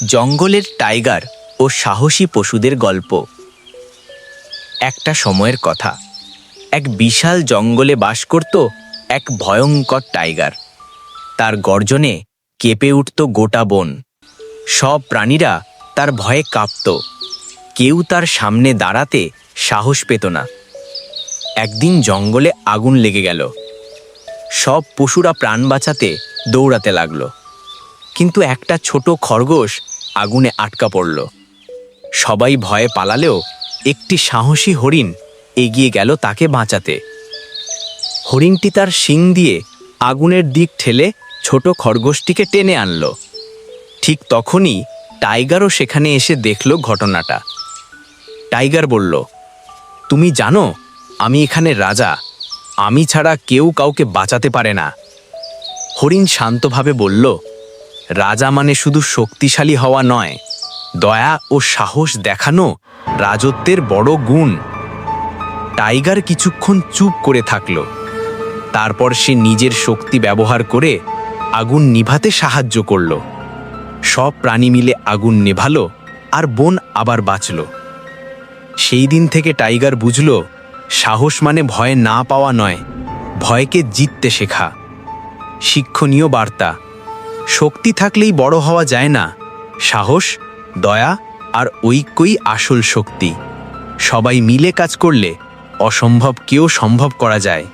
জঙ্গলের টাইগার ও সাহসী পশুদের গল্প। একটা সময়ের কথা, এক বিশাল জঙ্গলে বাস করত এক ভয়ঙ্কর টাইগার। তার গর্জনে কেঁপে উঠত গোটা বন। সব প্রাণীরা তার ভয়ে কাঁপত। কেউ তার সামনে দাঁড়াতে সাহস পেত না। একদিন জঙ্গলে আগুন লেগে গেল। সব পশুরা প্রাণ বাঁচাতে দৌড়াতে লাগলো, কিন্তু একটা ছোট খরগোশ আগুনে আটকা পড়ল। সবাই ভয়ে পালালেও একটি সাহসী হরিণ এগিয়ে গেল তাকে বাঁচাতে। হরিণটি তার শিং দিয়ে আগুনের দিক ঠেলে ছোট খরগোশটিকে টেনে আনল। ঠিক তখনই টাইগারও সেখানে এসে দেখল ঘটনাটা। টাইগার বলল, তুমি জানো, আমি এখানে রাজা। আমি ছাড়া কেউ কাউকে বাঁচাতে পারে না। হরিণ শান্তভাবে বলল, রাজা মানে শুধু শক্তিশালী হওয়া নয়, দয়া ও সাহস দেখানো রাজত্বের বড় গুণ। টাইগার কিছুক্ষণ চুপ করে থাকল। তারপর সে নিজের শক্তি ব্যবহার করে আগুন নিভাতে সাহায্য করল। সব প্রাণী মিলে আগুন নেভালো আর বন আবার বাঁচল। সেই দিন থেকে টাইগার বুঝল, সাহস মানে ভয় না পাওয়া নয়, ভয়কে জিততে শেখা। শিক্ষণীয় বার্তা: শক্তি থাকলেই বড় হওয়া যায় না, সাহস, দয়া আর ঐক্যই আসল শক্তি। সবাই মিলে কাজ করলে অসম্ভবকেও সম্ভব করা যায়।